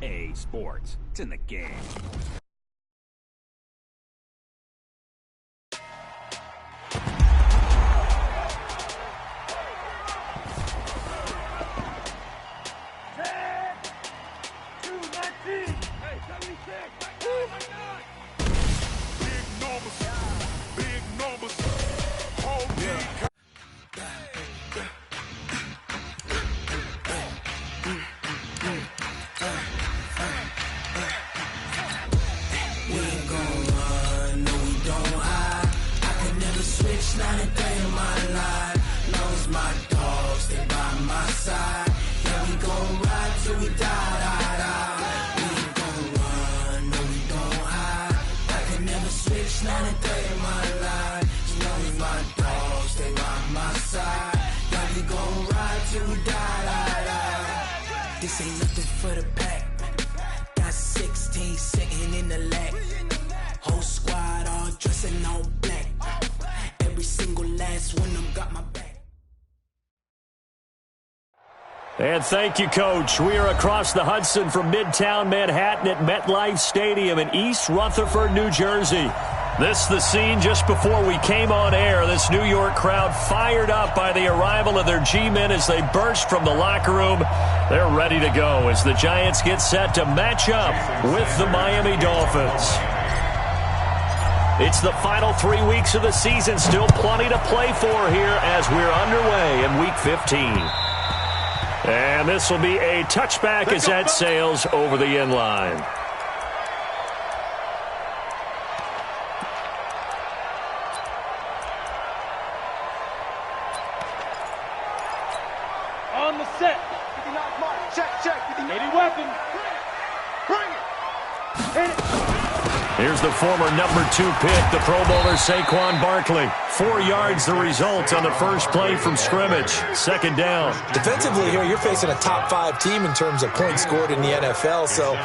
EA Sports. It's in the game. Not a day in my life, long as my dogs stay by my side. Yeah, we gon' ride till we die. We ain't gon' run, no we don't hide. I can never switch, not a day in my life, as long as my dogs stay by my side. Yeah, we gon' ride till we die. This ain't nothing for the pack. Got 16 sitting in the lap. Whole squad all dressing all black. Every single last one of them got my back. And thank you, Coach. We are across the Hudson from Midtown Manhattan at MetLife Stadium in East Rutherford, New Jersey. This is the scene just before we came on air. This New York crowd fired up by the arrival of their G-men as they burst from the locker room. They're ready to go as the Giants get set to match up with the Miami Dolphins. It's the final 3 weeks of the season. Still plenty to play for here as we're underway in Week 15. And this will be a touchback as that sails over the end line. On the set. 59 mark. Check. 80 weapon. Bring it. Hit it. Here's the former number 2 pick, the Pro Bowler Saquon Barkley. 4 yards the result on the first play from scrimmage. Second down. Defensively here, you're facing a top 5 team in terms of points scored in the NFL. So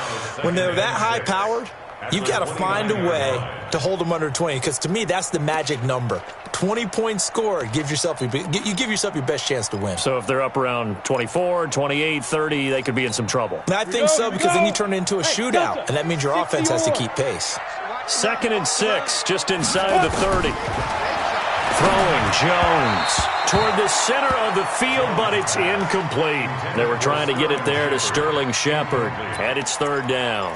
when they're that high-powered, you've got to find a way to hold them under 20. Because to me, that's the magic number. 20 points scored, you give yourself your best chance to win. So if they're up around 24, 28, 30, they could be in some trouble. I think so, because then you turn it into a shootout, and that means your offense has to keep pace. 2nd and 6, just inside the 30. Throwing Jones toward the center of the field, but it's incomplete. They were trying to get it there to Sterling Shepard, and it's 3rd down.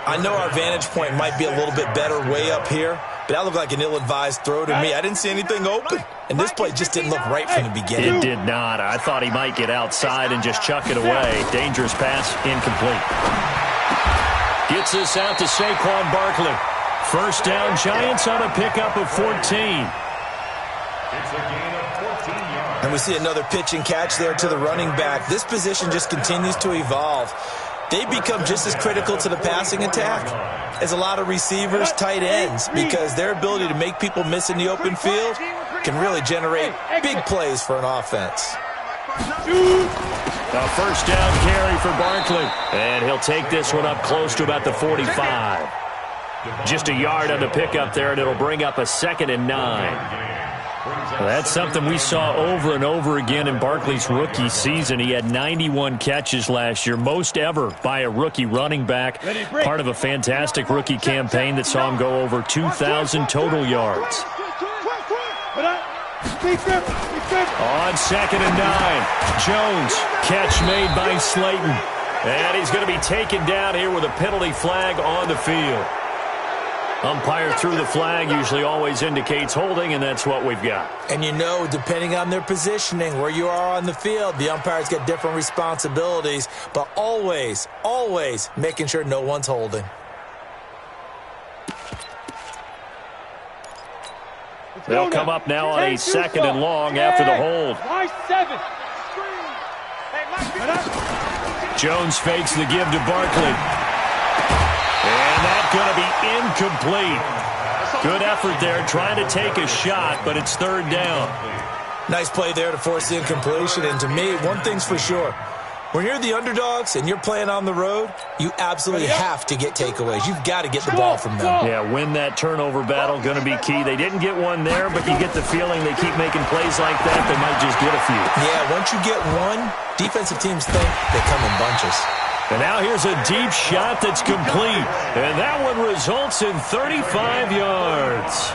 I know our vantage point might be a little bit better way up here, but that looked like an ill-advised throw to me. I didn't see anything open, and this play just didn't look right from the beginning. It did not. I thought he might get outside and just chuck it away. Dangerous pass, incomplete. Gets us out to Saquon Barkley. First down, Giants on a pickup of 14. And we see another pitch and catch there to the running back. This position just continues to evolve. They become just as critical to the passing attack as a lot of receivers, tight ends, because their ability to make people miss in the open field can really generate big plays for an offense. A first down carry for Barkley, and he'll take this one up close to about the 45. Just a yard on the pickup there, and it'll bring up a 2nd and 9. Well, that's something we saw over and over again in Barkley's rookie season. He had 91 catches last year, most ever by a rookie running back, part of a fantastic rookie campaign that saw him go over 2,000 total yards. On 2nd and 9, Jones, catch made by Slayton. And he's going to be taken down here with a penalty flag on the field. Umpire threw the flag, usually always indicates holding, and that's what we've got. And you know, depending on their positioning, where you are on the field, the umpires get different responsibilities, but always, always making sure no one's holding. They'll come up now on a 2nd and long after the hold. Jones fakes the give to Barkley. And that's going to be incomplete. Good effort there, trying to take a shot, but it's 3rd down. Nice play there to force the incompletion. And to me, one thing's for sure. When you're the underdogs and you're playing on the road, you absolutely have to get takeaways. You've got to get the ball from them. Yeah, win that turnover battle, going to be key. They didn't get one there, but you get the feeling they keep making plays like that, they might just get a few. Yeah, once you get one, defensive teams think they come in bunches. And now here's a deep shot that's complete. And that one results in 35 yards.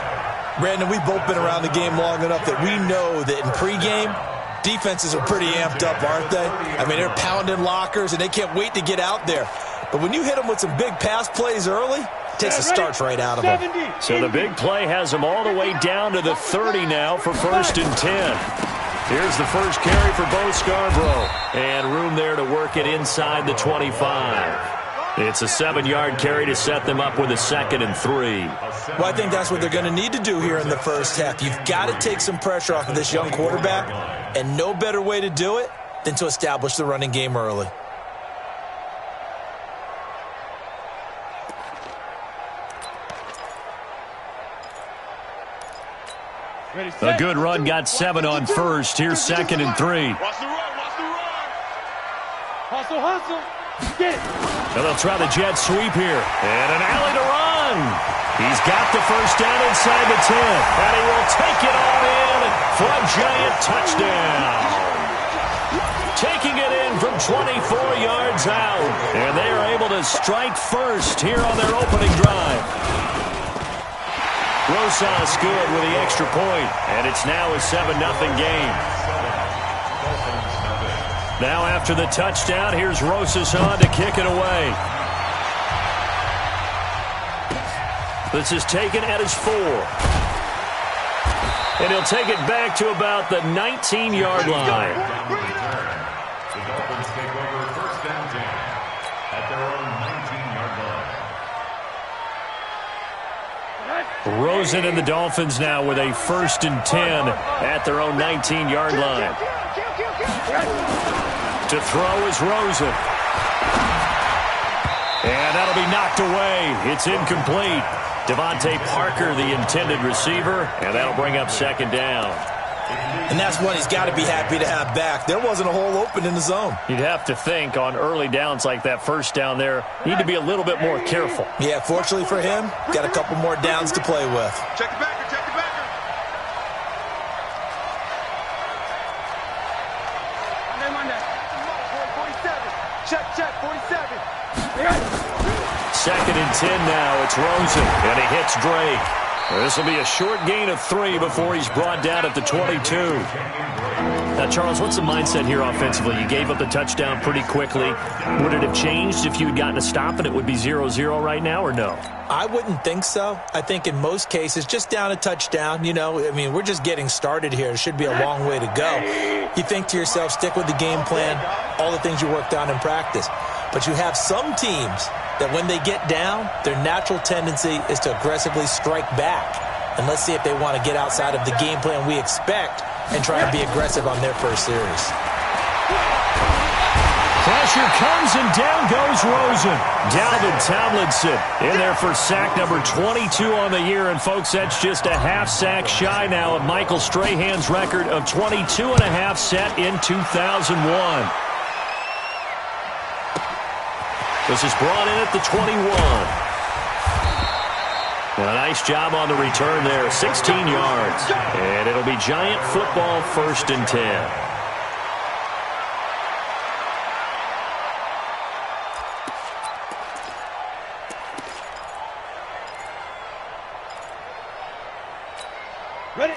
Brandon, we've both been around the game long enough that we know that in pregame, defenses are pretty amped up, aren't they? I mean, they're pounding lockers, and they can't wait to get out there. But when you hit them with some big pass plays early, it takes the starch right out of them. So the big play has them all the way down to the 30 now for 1st and 10. Here's the first carry for Bo Scarborough. And room there to work it inside the 25. It's a 7-yard carry to set them up with a 2nd and 3. Well, I think that's what they're going to need to do here in the first half. You've got to take some pressure off of this young quarterback, and no better way to do it than to establish the running game early. A good run got 7 on first. Here's 2nd and 3. Watch the run, watch the run. Hustle, hustle. Get it. And they'll try the jet sweep here. And an alley to run. He's got the first down inside the 10. And he will take it on in for a giant touchdown. Taking it in from 24 yards out. And they are able to strike first here on their opening drive. Rosas good with the extra point, and it's now a 7-0 game. Now after the touchdown, here's Rosas on to kick it away. This is taken at his 4. And he'll take it back to about the 19-yard line. The Dolphins take over 1st and 10 at their own 19-yard line. Rosen and the Dolphins now with a 1st and 10 at their own 19-yard line. To throw is Rosen. And that'll be knocked away. It's incomplete. Devontae Parker, the intended receiver, and that'll bring up 2nd down. And that's one he's got to be happy to have back. There wasn't a hole open in the zone. You'd have to think on early downs like that first down there, need to be a little bit more careful. Yeah, fortunately for him, got a couple more downs to play with. Check the backer, check the backer. Monday. 47. Check, 47. 2nd and 10 now. It's Rosen, and he hits Drake. This will be a short gain of 3 before he's brought down at the 22. Now, Charles, what's the mindset here offensively? You gave up the touchdown pretty quickly. Would it have changed if you had gotten a stop and it would be 0-0 right now, or no? I wouldn't think so. I think in most cases, just down a touchdown, you know, I mean, we're just getting started here. It should be a long way to go. You think to yourself, stick with the game plan, all the things you worked on in practice. But you have some teams that when they get down, their natural tendency is to aggressively strike back. And let's see if they want to get outside of the game plan we expect and try and be aggressive on their first series. Pressure comes, and down goes Rosen. Dalvin Tomlinson in there for sack number 22 on the year. And, folks, that's just a half sack shy now of Michael Strahan's record of 22 and a half set in 2001. This is brought in at the 21. A nice job on the return there, 16 yards. And it'll be Giant football, 1st and 10.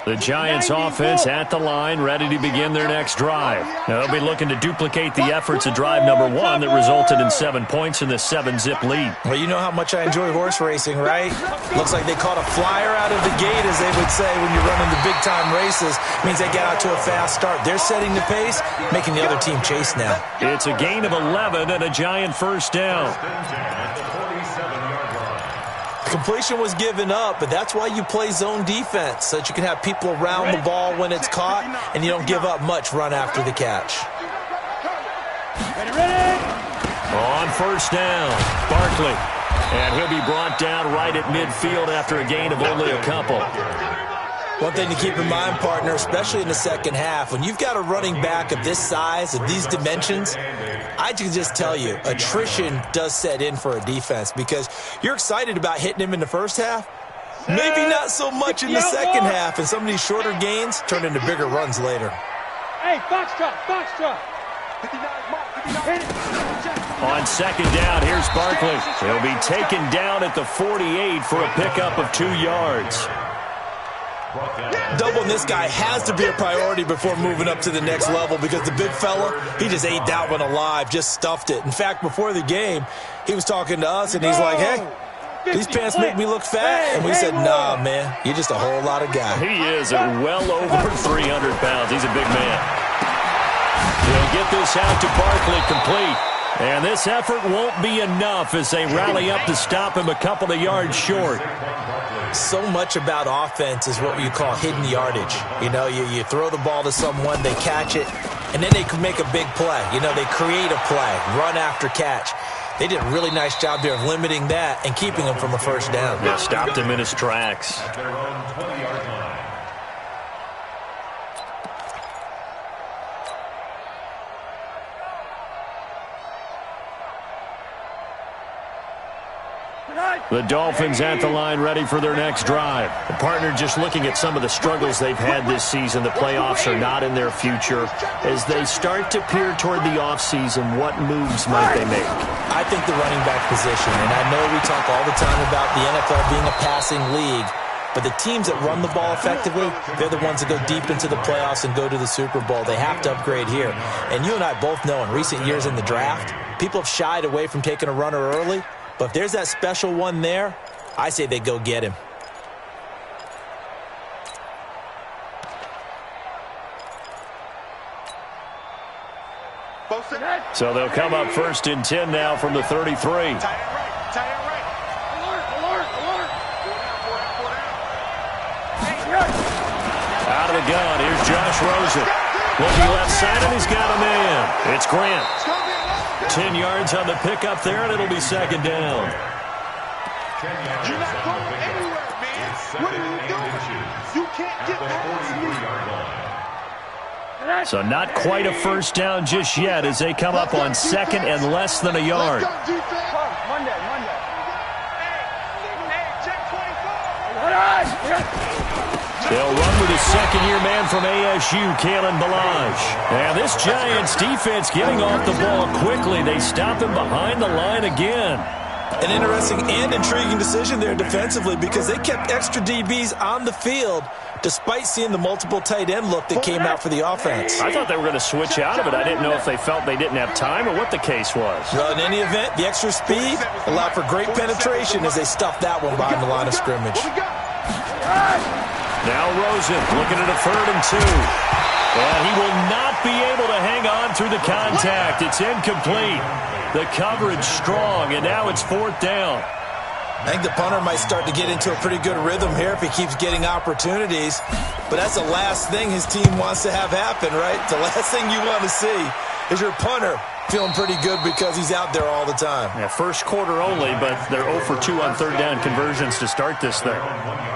The Giants offense at the line, ready to begin their next drive. Now, they'll be looking to duplicate the efforts of drive number 1 that resulted in 7 points in the 7-zip lead. Well, you know how much I enjoy horse racing, right? Looks like they caught a flyer out of the gate, as they would say when you're running the big-time races. Means they get out to a fast start. They're setting the pace, making the other team chase now. It's a gain of 11 and a Giant 1st down. Completion was given up, but that's why you play zone defense, so that you can have people around the ball when it's caught, and you don't give up much run after the catch. On 1st down, Barkley. And he'll be brought down right at midfield after a gain of only a couple. One thing to keep in mind, partner, especially in the second half, when you've got a running back of this size, of these dimensions, I can just tell you, attrition does set in for a defense because you're excited about hitting him in the first half. Maybe not so much in the second half, and some of these shorter gains turn into bigger runs later. Hey, foxtrot, foxtrot. On second down, here's Barkley. He'll be taken down at the 48 for a pickup of 2 yards. Doubling this guy has to be a priority before moving up to the next level because the big fella, he just ate that one alive, just stuffed it. In fact, before the game, he was talking to us, and he's like, hey, these pants make me look fat. And we said, nah, man, you're just a whole lot of guy. He is at well over 300 pounds. He's a big man. He'll get this out to Barkley complete. And this effort won't be enough as they rally up to stop him a couple of yards short. So much about offense is what you call hidden yardage. You know, you throw the ball to someone, they catch it, and then they can make a big play. You know, they create a play, run after catch. They did a really nice job there of limiting that and keeping him from a first down. Yeah, stopped him in his tracks. At their own 20-yard line. The Dolphins at the line ready for their next drive. The partner just looking at some of the struggles they've had this season. The playoffs are not in their future. As they start to peer toward the offseason, what moves might they make? I think the running back position, and I know we talk all the time about the NFL being a passing league, but the teams that run the ball effectively, they're the ones that go deep into the playoffs and go to the Super Bowl. They have to upgrade here. And you and I both know in recent years in the draft, people have shied away from taking a runner early. But if there's that special one there, I say they go get him. So they'll come up 1st and 10 now from the 33. Out of the gun, here's Josh Rosen. Looking left side, and he's got a man. It's Grant. 10 yards on the pickup there, and it'll be second down. You're not going anywhere, man. What are you doing? You can't get past me. So not quite a first down just yet as they come up on second and less than a yard. Monday. Hey, check 24. They'll run with a second-year man from ASU, Kalen Ballage. And this Giants defense getting off the ball quickly. They stop him behind the line again. An interesting and intriguing decision there defensively because they kept extra DBs on the field despite seeing the multiple tight end look that came out for the offense. I thought they were going to switch out of it. I didn't know if they felt they didn't have time or what the case was. Well, in any event, the extra speed allowed for great penetration as they stuffed that one behind the line of scrimmage. Now Rosen looking at a 3rd and 2. And he will not be able to hang on through the contact. It's incomplete. The coverage strong, and now it's 4th down. I think the punter might start to get into a pretty good rhythm here if he keeps getting opportunities. But that's the last thing his team wants to have happen, right? The last thing you want to see is your punter feeling pretty good because he's out there all the time. Yeah, first quarter only, but they're 0 for 2 on 3rd down conversions to start this thing.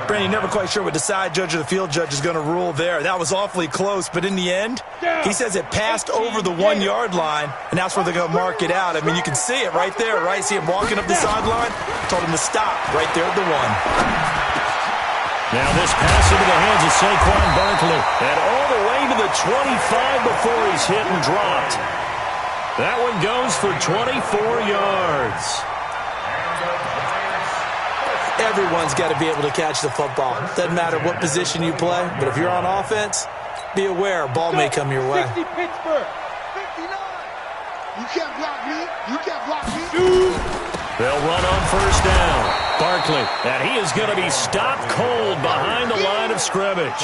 Brandon, you're never quite sure what the side judge or the field judge is going to rule there. That was awfully close, but in the end, he says it passed over the 1-yard line, and that's where they're going to mark it out. I mean, you can see it right there, right? See him walking up the sideline? Told him to stop right there at the 1. Now this pass into the hands of Saquon Barkley. And all the way to the 25 before he's hit and dropped. That one goes for 24 yards. Everyone's got to be able to catch the football. Doesn't matter what position you play, but if you're on offense, be aware a ball may come your way. 60 Pittsburgh. 59. You can't block me. You can't block me. They'll run on 1st down. Barkley, and he is going to be stopped cold behind the line of scrimmage.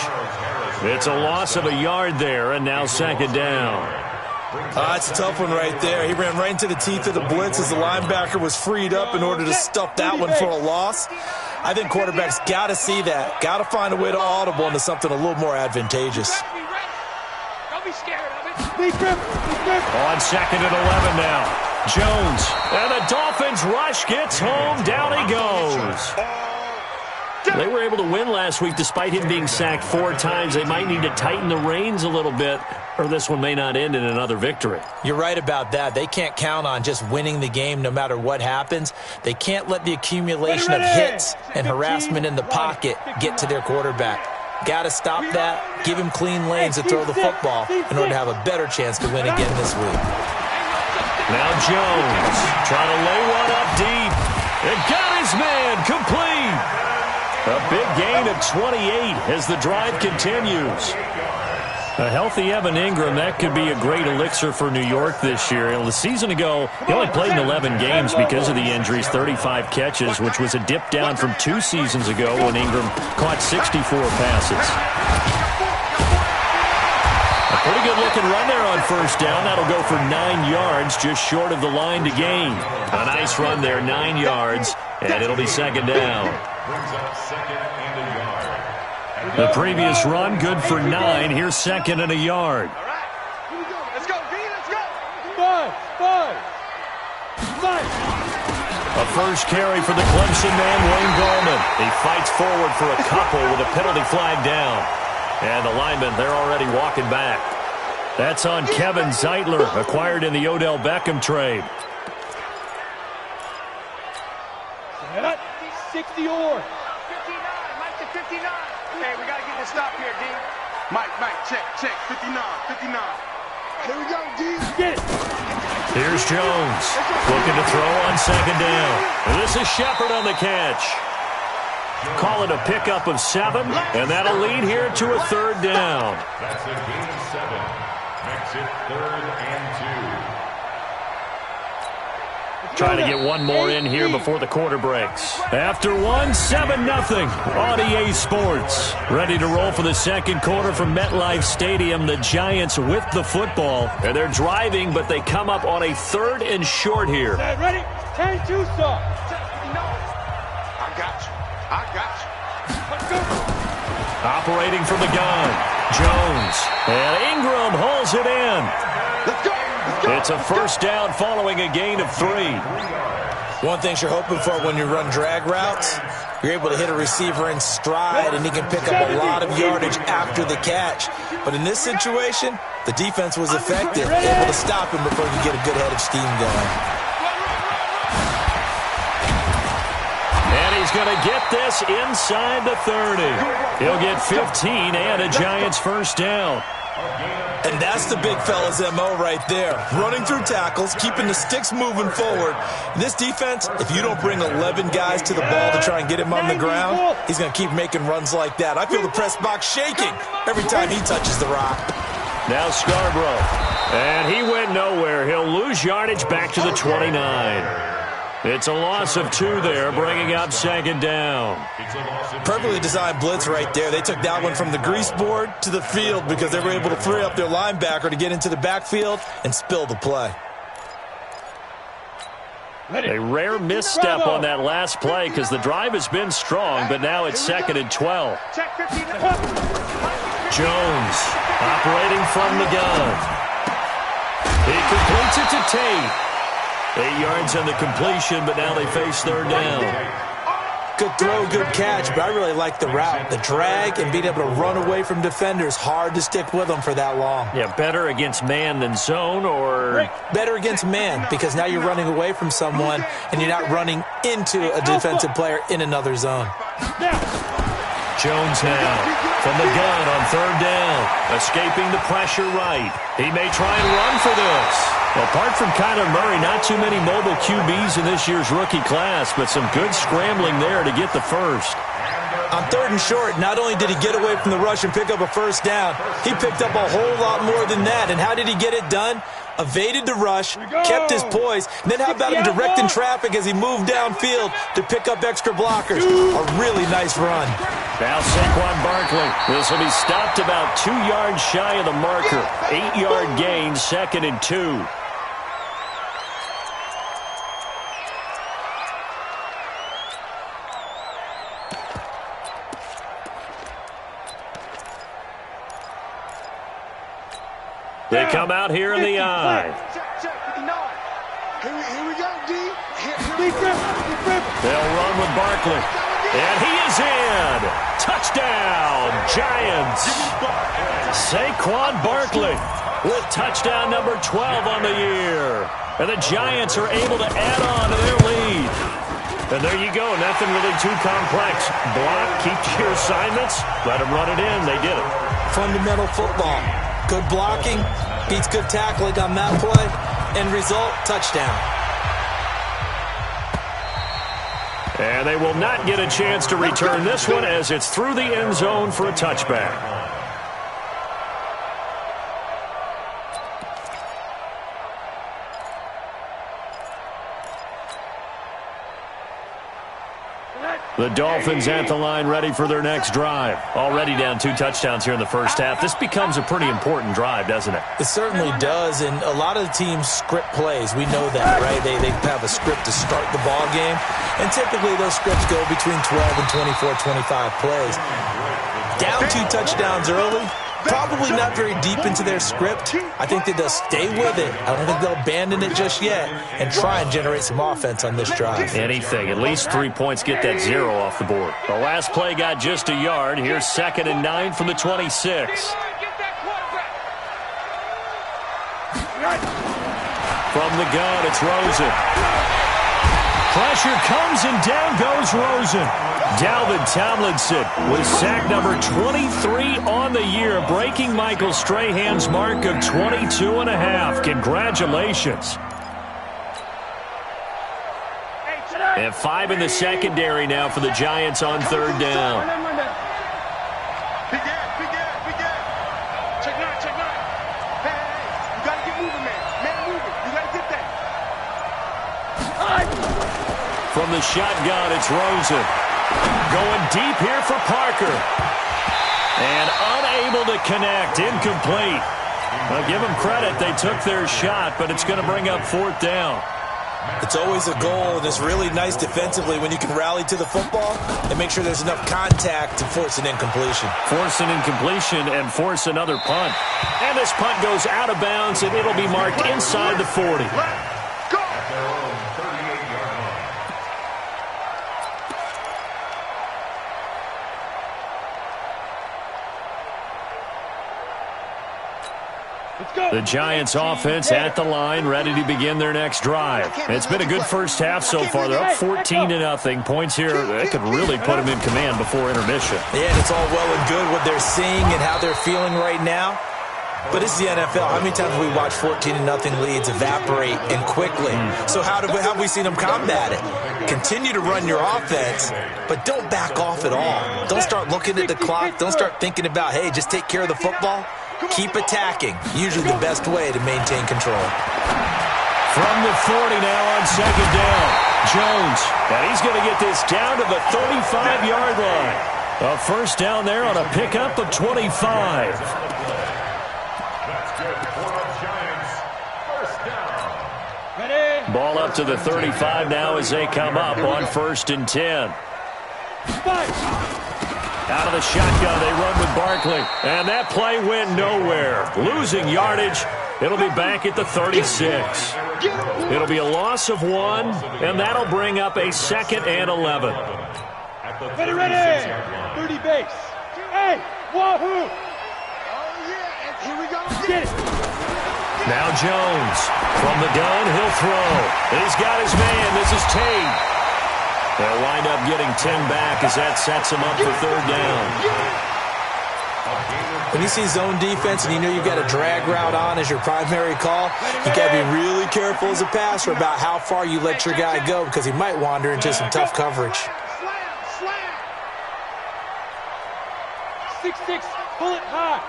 It's a loss of a yard there, and now 2nd down. It's a tough one right there. He ran right into the teeth of the blitz as the linebacker was freed up in order to stuff that one for a loss. I think quarterbacks got to see that. Got to find a way to audible into something a little more advantageous. Don't be scared of it. On 2nd and 11 now. Jones, and the Dolphins rush gets home. Down he goes. They were able to win last week despite him being sacked 4 times. They might need to tighten the reins a little bit, or this one may not end in another victory. You're right about that. They can't count on just winning the game no matter what happens. They can't let the accumulation of hits and harassment in the pocket get to their quarterback. Got to stop that, give him clean lanes to throw the football in order to have a better chance to win again this week. Now Jones trying to lay one up deep. And got his man complete. A big gain of 28 as the drive continues. A healthy Evan Ingram, that could be a great elixir for New York this year. The season ago, he only played in 11 games because of the injuries, 35 catches, which was a dip down from 2 seasons ago when Ingram caught 64 passes. A pretty good-looking run there on first down. That'll go for 9 yards, just short of the line to gain. A nice run there, 9 yards, and it'll be second down. The previous run, good for 9. Here's second and a yard. All right. Here we go. Let's go, D. Let's go. 5. A first carry for the Clemson man, Wayne Gallman. He fights forward for a couple with a penalty flag down. And the linemen, they're already walking back. That's on Kevin Zeitler, acquired in the Odell Beckham trade. 60 or 59. Mike to 59. Hey, we got to get this stop here, D. Mike, check. 59. Here we go, D. Get it. Here's Jones, looking to throw on second down. And this is Shepard on the catch. Call it a pickup of 7, and that'll lead here to a third down. That's a gain of 7. Makes it 3rd and 2. Trying to get one more in here before the quarter breaks. After one, 7-0 on EA Sports. Ready to roll for the second quarter from MetLife Stadium. The Giants with the football. And they're driving, but they come up on a 3rd and short here. Ready? 10-2 stop. I got you. Let's go. Operating from the gun, Jones. And Ingram holds it in. Let's go. It's a first down following a gain of 3. One thing you're hoping for when you run drag routes, you're able to hit a receiver in stride, and he can pick up a lot of yardage after the catch. But in this situation, the defense was effective, able to stop him before he could get a good head of steam going. And he's going to get this inside the 30. He'll get 15 and a Giants first down. And that's the big fella's MO right there. Running through tackles, keeping the sticks moving forward. This defense, if you don't bring 11 guys to the ball to try and get him on the ground, he's going to keep making runs like that. I feel the press box shaking every time he touches the rock. Now Scarborough. And he went nowhere. He'll lose yardage back to the 29. It's a loss of 2 there, bringing up second down. Perfectly designed blitz right there. They took that one from the grease board to the field because they were able to free up their linebacker to get into the backfield and spill the play. A rare misstep on that last play because the drive has been strong, but now it's 2nd and 12. Jones operating from the gun. He completes it to Tate. 8 yards on the completion, but now they face third down. Good throw, good catch, but I really like the route. The drag and being able to run away from defenders. Hard to stick with them for that long. Yeah, better against man than zone, or? Better against man, because now you're running away from someone and you're not running into a defensive player in another zone. Jones now from the gun on third down. Escaping the pressure right. He may try and run for this. Apart from Kyler Murray, not too many mobile QBs in this year's rookie class, but some good scrambling there to get the first. On 3rd and short, not only did he get away from the rush and pick up a first down, he picked up a whole lot more than that. And how did he get it done? Evaded the rush, kept his poise, and then how about him directing traffic as he moved downfield to pick up extra blockers? A really nice run. Now Saquon Barkley. This will be stopped about 2 yards shy of the marker. 8-yard gain, 2nd and 2. They come out here in the eye. Check, 59. Here we go, D. They'll run with Barkley. And he is in. Touchdown, Giants. Saquon Barkley with touchdown number 12 on the year. And the Giants are able to add on to their lead. And there you go. Nothing really too complex. Block, keep your assignments, let them run it in. They did it. Fundamental football. Good blocking beats good tackling on that play. End result, touchdown. And they will not get a chance to return this one as it's through the end zone for a touchback. The Dolphins at the line ready for their next drive. Already down 2 touchdowns here in the first half. This becomes a pretty important drive, doesn't it? It certainly does, and a lot of the teams script plays. We know that, right? They have a script to start the ball game, and typically those scripts go between 12 and 24, 25 plays. Down 2 touchdowns early, probably not very deep into their script. I think that they'll stay with it. I don't think they'll abandon it just yet and try and generate some offense on this drive. Anything. At least 3 points. Get that 0 off the board. The last play got just a yard. Here's 2nd and 9 from the 26. From the gun, it's Rosen. Pressure comes and down goes Rosen. Dalvin Tomlinson with sack number 23 on the year, breaking Michael Strahan's mark of 22.5. Congratulations. And 5 in the secondary now for the Giants on 3rd down. Big Check 9. Hey, you got to get moving, man. Man, moving. You got to get that. From the shotgun, it's Rosen. Going deep here for Parker. And unable to connect. Incomplete. I'll give them credit. They took their shot, but it's going to bring up 4th down. It's always a goal, and it's really nice defensively when you can rally to the football and make sure there's enough contact to force an incompletion. Force an incompletion and force another punt. And this punt goes out of bounds, and it'll be marked inside the 40. The Giants offense at the line, ready to begin their next drive. It's been a good first half so far. They're up 14-0. Points here, they could really put them in command before intermission. Yeah, and it's all well and good what they're seeing and how they're feeling right now. But it's the NFL. How many times have we watched 14-0 leads evaporate and quickly? So how have we seen them combat it? Continue to run your offense, but don't back off at all. Don't start looking at the clock. Don't start thinking about, hey, just take care of the football. Keep attacking. Usually the best way to maintain control. From the 40 now on 2nd down. Jones, and he's going to get this down to the 35-yard line. A first down there on a pickup of 25. Ball up to the 35 now as they come up on 1st and 10. Out of the shotgun, they run with Barkley. And that play went nowhere. Losing yardage. It'll be back at the 36. It'll be a loss of 1, and that'll bring up a 2nd and 11. Ready. 30 base. Hey, wahoo. Oh, yeah, and here we go. Get it. Now Jones. From the gun, he'll throw. He's got his man. This is Tate. They'll wind up getting 10 back as that sets him up for 3rd down. When you see zone defense and you know you've got a drag route on as your primary call, you got to be really careful as a passer about how far you let your guy go because he might wander into some tough coverage. Slam. 6-6, pull it high.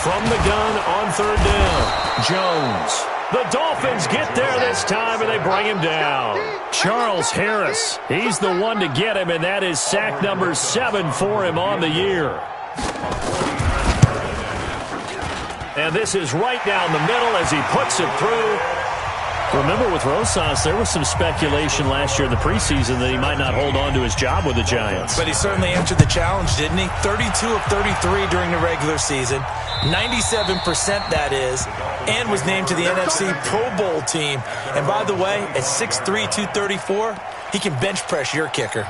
From the gun on 3rd down, Jones. The Dolphins get there this time, and they bring him down. Charles Harris, he's the one to get him, and that is sack number 7 for him on the year. And this is right down the middle as he puts it through. Remember, with Rosas, there was some speculation last year in the preseason that he might not hold on to his job with the Giants. But he certainly answered the challenge, didn't he? 32 of 33 during the regular season, 97% that is, and was named to the NFC Pro Bowl team. And by the way, at 6'3", 234, he can bench press your kicker.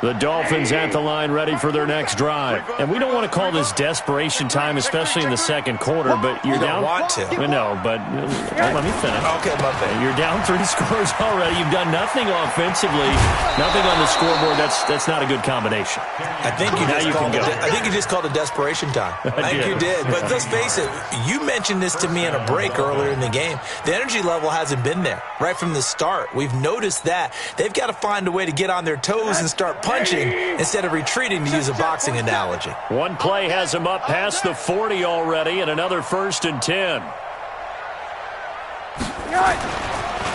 The Dolphins at the line ready for their next drive. And we don't want to call this desperation time, especially in the second quarter, but you're down. You don't want to. No, but let me finish. Okay, my bad. You're down 3 scores already. You've done nothing offensively, nothing on the scoreboard. That's not a good combination. I think you just called it desperation time. I think you did. But let's face it, you mentioned this to me in a break earlier in the game. The energy level hasn't been there right from the start. We've noticed that. They've got to find a way to get on their toes and start punching instead of retreating, to use a boxing analogy. One play has him up past the 40 already, and another 1st and 10.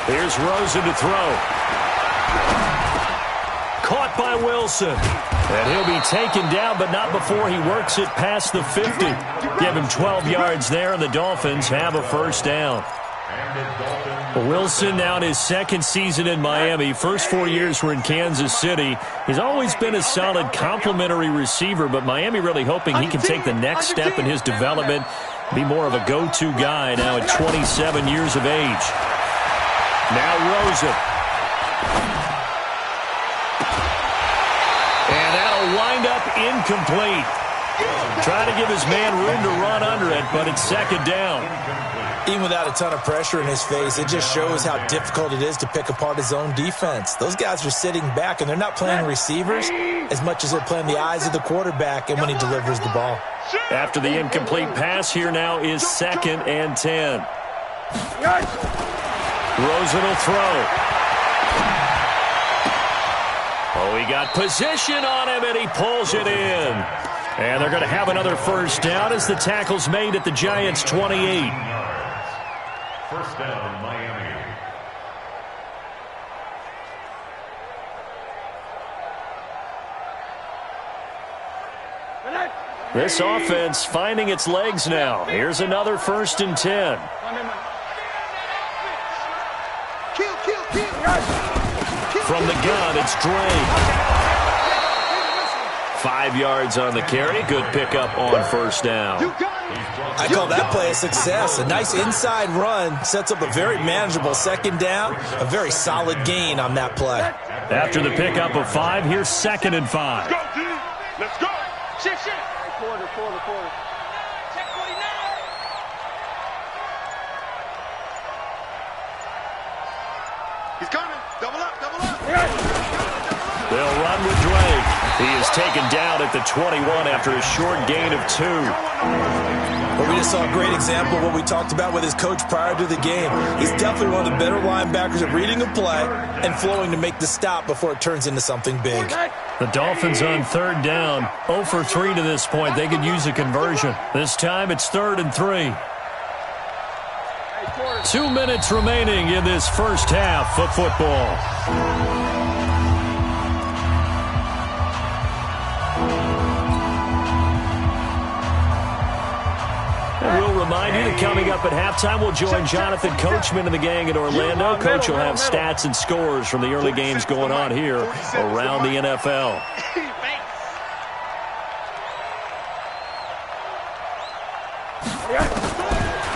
Here's Rosen to throw. Caught by Wilson. And he'll be taken down, but not before he works it past the 50. Give him 12 yards there, and the Dolphins have a 1st down. Wilson now in his 2nd season in Miami. First 4 years were in Kansas City. He's always been a solid complementary receiver, but Miami really hoping he can take the next step in his development, be more of a go-to guy now at 27 years of age. Now Rosen. And that'll wind up incomplete. Trying to give his man room to run under it, but it's 2nd down. Even without a ton of pressure in his face, it just shows how difficult it is to pick apart his own defense. Those guys are sitting back, and they're not playing receivers as much as they're playing the eyes of the quarterback and when he delivers the ball. After the incomplete pass, here now is 2nd and 10. Rosen will throw. Oh, he got position on him, and he pulls it in. And they're going to have another 1st down as the tackle's made at the Giants' 28. 1st down, Miami. This offense finding its legs now. Here's another 1st and 10. From the gun, it's Drake. 5 yards on the carry. Good pickup on 1st down. I call that play a success. A nice inside run sets up a very manageable 2nd down. A very solid gain on that play. After the pickup of 5, here's 2nd and 5. Let's go, G. Let's go. Shit. Quarter. Check 49. He's coming. Double up. They'll run with Drake. He is taken down at the 21 after a short gain of 2. Well, we just saw a great example of what we talked about with his coach prior to the game. He's definitely one of the better linebackers at reading a play and flowing to make the stop before it turns into something big. The Dolphins on 3rd down. 0 for 3 to this point. They could use a conversion. This time it's 3rd and 3. 2 minutes remaining in this 1st half of football. And we'll remind you that coming up at halftime, we'll join Jonathan Coachman and the gang at Orlando. Coach will have stats and scores from the early games going on here around the NFL.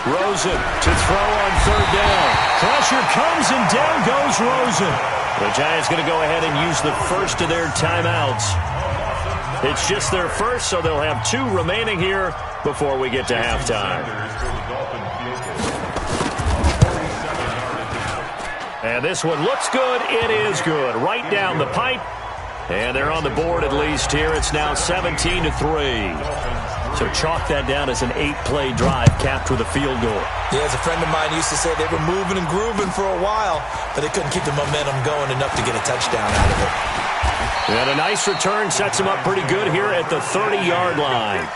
Rosen to throw on 3rd down. Pressure comes and down goes Rosen. The Giants going to go ahead and use the first of their timeouts. It's just their first, so they'll have 2 remaining here before we get to halftime. And this one looks good. It is good. Right down the pipe. And they're on the board at least here. It's now 17-3. So chalk that down as an 8-play drive capped with a field goal. Yeah, as a friend of mine used to say, they were moving and grooving for a while, but they couldn't keep the momentum going enough to get a touchdown out of it. And a nice return sets them up pretty good here at the 30-yard line.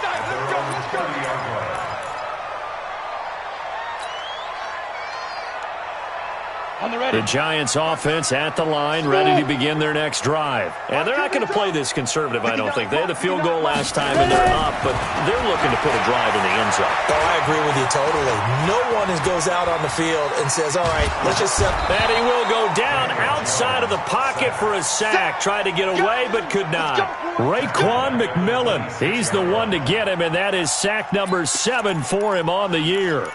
The Giants offense at the line, ready to begin their next drive. And they're not going to play this conservative, I don't think. They had the field goal last time, and they're up, but they're looking to put a drive in the end zone. Oh, I agree with you totally. No one goes out on the field and says, all right, let's just set. And he will go down outside of the pocket for a sack. Tried to get away, but could not. Raekwon McMillan, he's the one to get him, and that is sack number 7 for him on the year.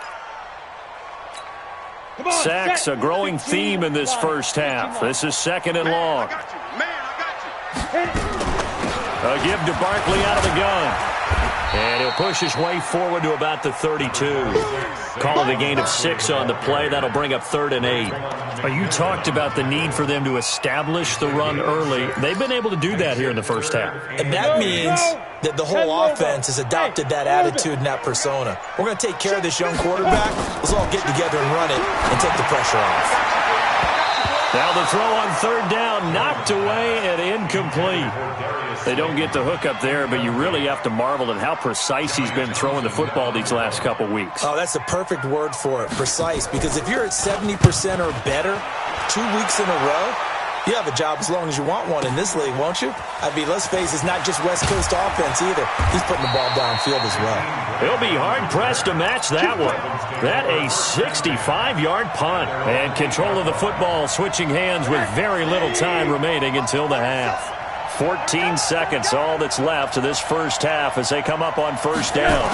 Sacks, a growing theme in this first half. This is 2nd and long. I got you. A give to Barkley out of the gun. And he'll push his way forward to about the 32. Call it a gain of 6 on the play. That'll bring up 3rd and 8. You talked about the need for them to establish the run early. They've been able to do that here in the first half. And that means that the whole offense has adopted that attitude and that persona. We're going to take care of this young quarterback. Let's all get together and run it and take the pressure off. Now the throw on 3rd down, knocked away and incomplete. They don't get the hook up there, but you really have to marvel at how precise he's been throwing the football these last couple weeks. Oh, that's the perfect word for it, precise. Because if you're at 70% or better 2 weeks in a row, you have a job as long as you want one in this league, won't you? I mean, let's face it, it's not just West Coast offense either. He's putting the ball downfield as well. He'll be hard-pressed to match that one. That a 65-yard punt. And control of the football switching hands with very little time remaining until the half. 14 seconds, all that's left of this first half as they come up on 1st down.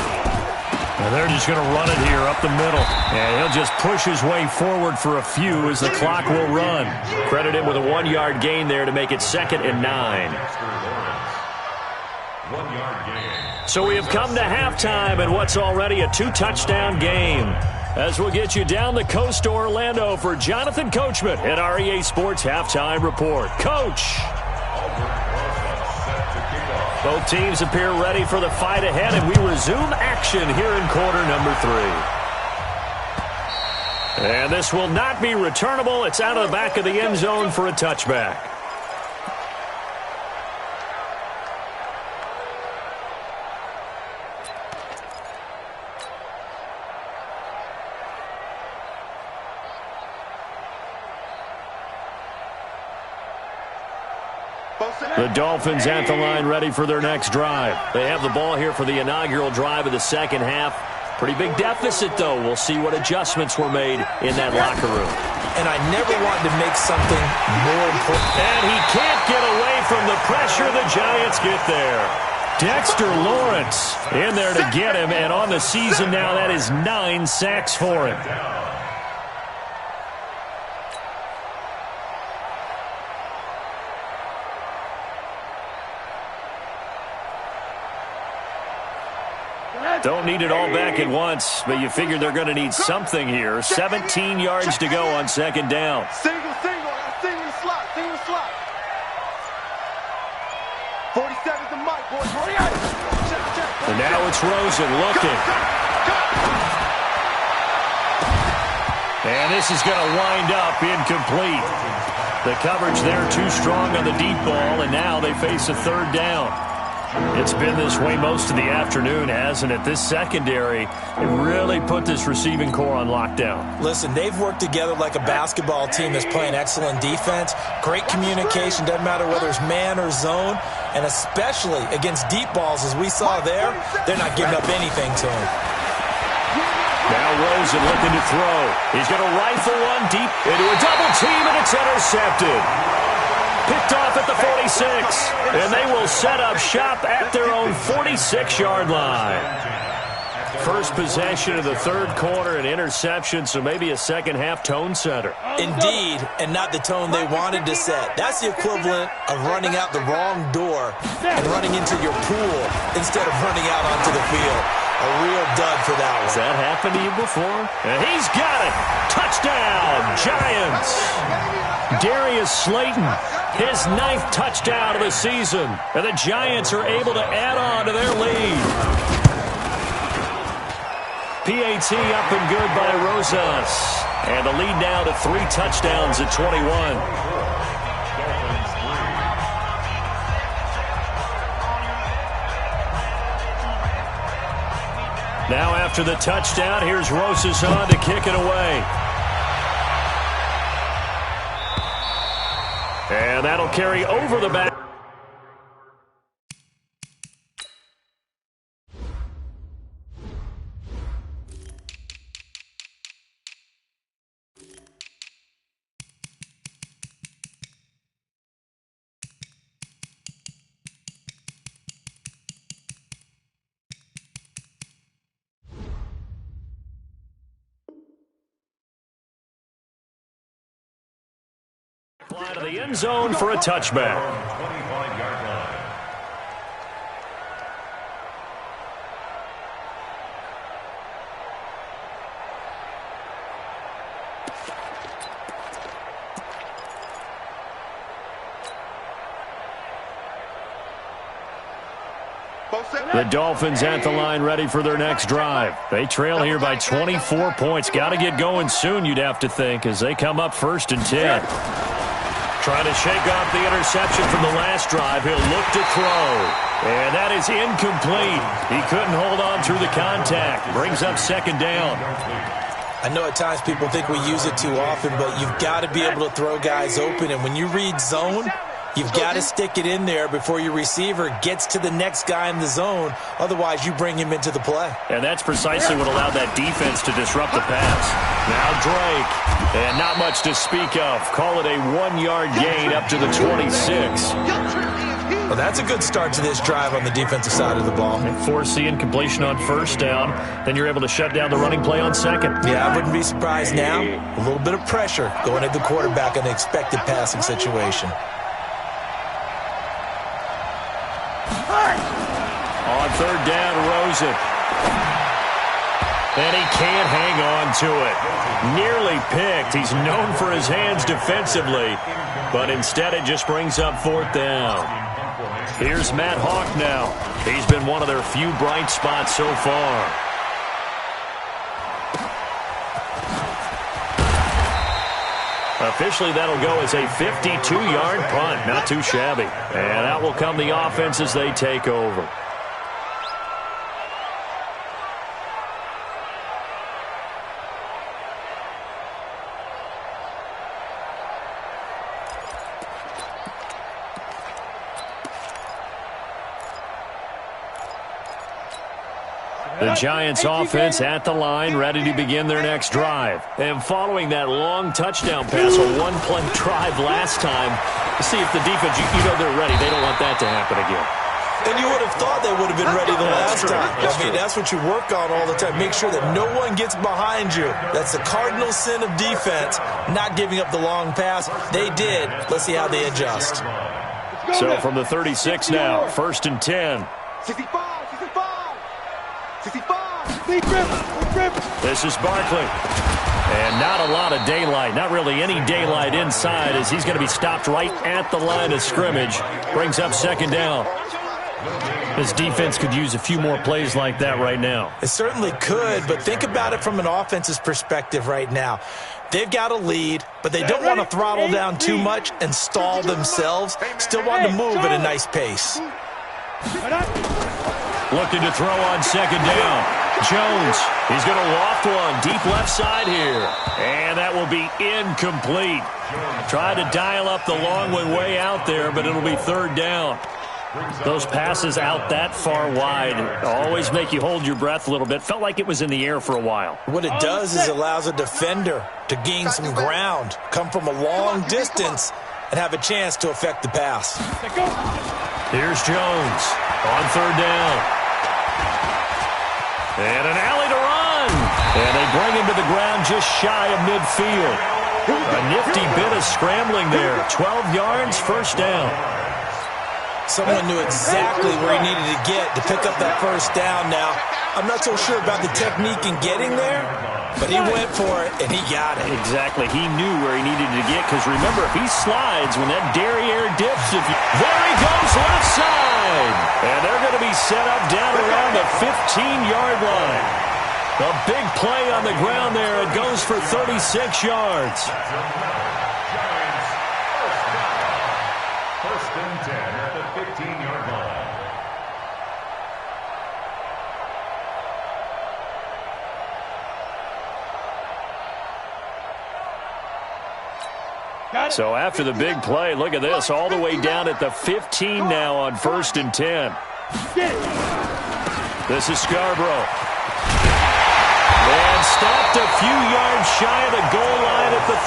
And they're just going to run it here up the middle. And he'll just push his way forward for a few as the clock will run. Credit him with a 1-yard gain there to make it 2nd and 9. 1-yard gain. So we have come to halftime in what's already a 2-touchdown game. As we'll get you down the coast to Orlando for Jonathan Coachman at our EA Sports Halftime Report. Coach! Both teams appear ready for the fight ahead, and we resume action here in quarter number 3. And this will not be returnable. It's out of the back of the end zone for a touchback. The Dolphins at the line ready for their next drive. They have the ball here for the inaugural drive of the second half. Pretty big deficit, though. We'll see what adjustments were made in that locker room. And I never wanted to make something more important. And he can't get away from the pressure. The Giants get there. Dexter Lawrence in there to get him. And on the season now, that is 9 sacks for him. Don't need it all back at once, but you figure they're going to need something here. 17 yards to go on 2nd down. Single slot. 47's the mic, boys. And now it's Rosen looking. And this is going to wind up incomplete. The coverage there too strong on the deep ball, and now they face a 3rd down. It's been this way most of the afternoon, hasn't it? This secondary, it really put this receiving core on lockdown. Listen, they've worked together like a basketball team that's playing excellent defense. Great communication, doesn't matter whether it's man or zone. And especially against deep balls, as we saw there, they're not giving up anything to him. Now Rosen looking to throw. He's going to rifle one deep into a double team, and it's intercepted. Picked off at the 46, and they will set up shop at their own 46-yard line. First possession of the 3rd quarter, an interception, so maybe a second-half tone setter. Indeed, and not the tone they wanted to set. That's the equivalent of running out the wrong door and running into your pool instead of running out onto the field. A real dud for that one. Has that happened to you before? And he's got it. Touchdown, Giants. Darius Slayton, his 9th touchdown of the season. And the Giants are able to add on to their lead. PAT up and good by Rosas. And the lead now to 3 touchdowns at 21. Now after the touchdown, here's Rosas on to kick it away. And that'll carry over the back. Line of the end zone for a touchback. 25-yard line. The Dolphins at the line ready for their next drive. They trail here by 24 points. Got to get going soon, you'd have to think, as they come up 1st and 10. Trying to shake off the interception from the last drive. He'll look to throw. And that is incomplete. He couldn't hold on through the contact. Brings up 2nd down. I know at times people think we use it too often, but you've got to be able to throw guys open. And when you read zone, you've got to stick it in there before your receiver gets to the next guy in the zone. Otherwise, you bring him into the play. And that's precisely what allowed that defense to disrupt the pass. Now Drake. And not much to speak of. Call it a 1-yard gain up to the 26. Well, that's a good start to this drive on the defensive side of the ball. Forcing incompletion on 1st down. Then you're able to shut down the running play on 2nd. Yeah, I wouldn't be surprised now. A little bit of pressure going at the quarterback in an expected passing situation. On 3rd down, Rosen. And he can't hang on to it. Nearly picked. He's known for his hands defensively. But instead it just brings up 4th down. Here's Matt Hawk now. He's been one of their few bright spots so far. Officially, that'll go as a 52-yard punt. Not too shabby. And out will come the offense as they take over. The Giants offense at the line, ready to begin their next drive. And following that long touchdown pass, a 1-play drive last time, see if the defense, you know they're ready. They don't want that to happen again. And you would have thought they would have been ready the last time. That's what you work on all the time. Make sure that no one gets behind you. That's the cardinal sin of defense, not giving up the long pass. They did. Let's see how they adjust. So from the 36 now, 1st and 10. 65. This is Barkley. And not a lot of daylight, not really any daylight inside, as he's going to be stopped right at the line of scrimmage. Brings up 2nd down. This defense could use a few more plays like that right now. It certainly could, but think about it from an offense's perspective right now. They've got a lead, but they don't want to throttle down too much and stall themselves. Still want to move at a nice pace. Looking to throw on 2nd down. Jones, he's going to loft one deep left side here. And that will be incomplete. Tried to dial up the long one way out there, but it'll be 3rd down. Those passes out that far wide always make you hold your breath a little bit. Felt like it was in the air for a while. What it does is allows a defender to gain some ground, come from a long distance, and have a chance to affect the pass. Here's Jones on 3rd down. And an alley to run. And they bring him to the ground just shy of midfield. A nifty bit of scrambling there. 12 yards, 1st down. Someone knew exactly where he needed to get to pick up that 1st down now. I'm not so sure about the technique in getting there, but he went for it, and he got it. Exactly. He knew where he needed to get, because remember, if he slides when that derriere dips, there he goes left side. And they're going to be set up down around the 15-yard line. A big play on the ground there. It goes for 36 yards. First and 10 at the 15-yard line. So after the big play, look at this, all the way down at the 15 now on 1st and 10. This is Scarborough. And stopped a few yards shy of the goal line at the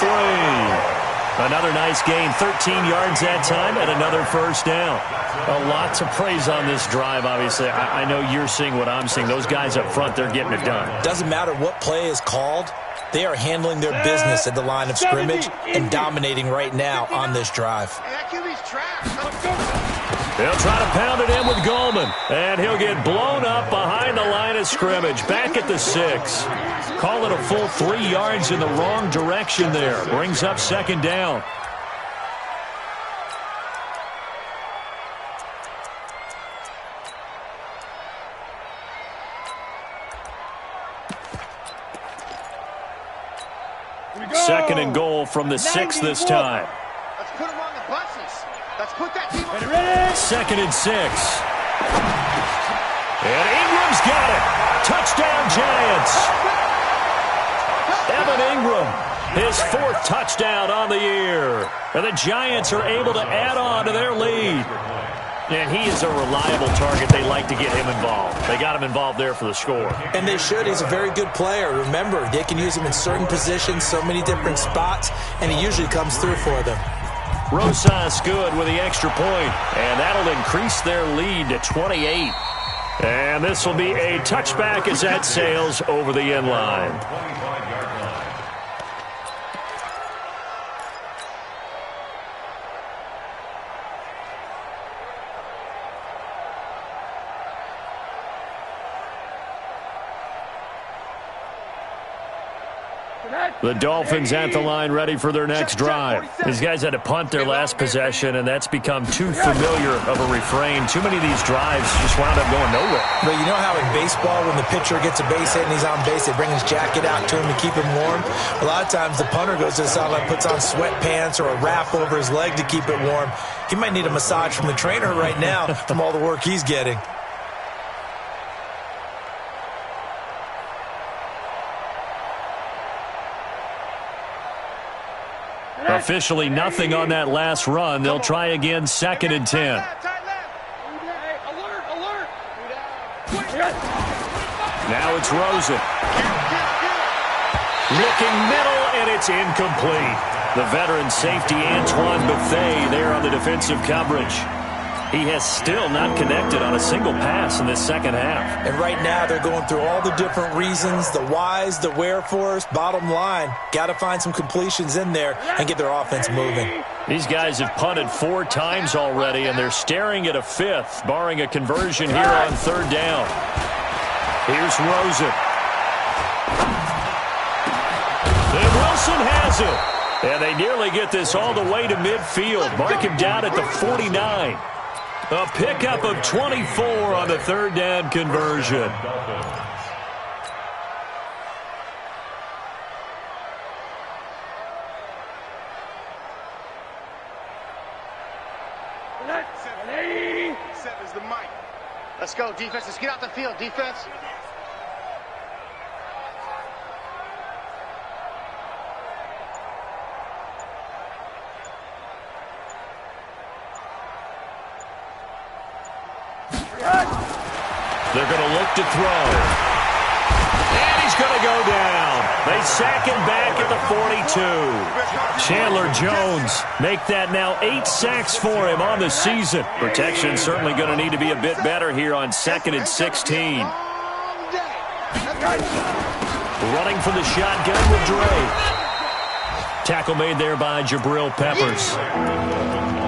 3. Another nice gain, 13 yards that time, and another 1st down. A lot to praise on this drive, obviously. I know you're seeing what I'm seeing. Those guys up front, they're getting it done. Doesn't matter what play is called. They are handling their business at the line of scrimmage and dominating right now on this drive. They'll try to pound it in with Goldman, and he'll get blown up behind the line of scrimmage, back at the 6. Call it a full 3 yards in the wrong direction there. Brings up 2nd down. Second and goal from the 6 this time. Let's put them on the buses. Let's put that team on. Second and 6. And Ingram's got it. Touchdown, Giants. Evan Ingram, his 4th touchdown on the year. And the Giants are able to add on to their lead. And he is a reliable target. They like to get him involved. They got him involved there for the score. And they should. He's a very good player. Remember, they can use him in certain positions, so many different spots, and he usually comes through for them. Rosas good with the extra point, and that'll increase their lead to 28. And this will be a touchback as that sails over the end line. The Dolphins at the line ready for their next drive. These guys had to punt their last possession, and that's become too familiar of a refrain. Too many of these drives just wound up going nowhere. But you know how in baseball, when the pitcher gets a base hit and he's on base, they bring his jacket out to him to keep him warm? A lot of times the punter goes to the sideline, puts on sweatpants or a wrap over his leg to keep it warm. He might need a massage from the trainer right now from all the work he's getting. Officially nothing on that last run. They'll try again, 2nd and 10. Now it's Rosen. Looking middle, and it's incomplete. The veteran safety Antoine Bethea there on the defensive coverage. He has still not connected on a single pass in this second half. And right now they're going through all the different reasons, the whys, the wherefores. Bottom line, got to find some completions in there and get their offense moving. These guys have punted 4 times already, and they're staring at a 5th, barring a conversion here on 3rd down. Here's Rosen. And Wilson has it. And they nearly get this all the way to midfield. Mark him down at the 49. A pickup of 24 on the 3rd down conversion. Seven's the mic. Let's go, defense. Let's get out the field, defense. They're going to look to throw. And he's going to go down. They sack him back at the 42. Chandler Jones make that now 8 sacks for him on the season. Protection certainly going to need to be a bit better here on 2nd and 16. Running from the shotgun with Drake. Tackle made there by Jabril Peppers.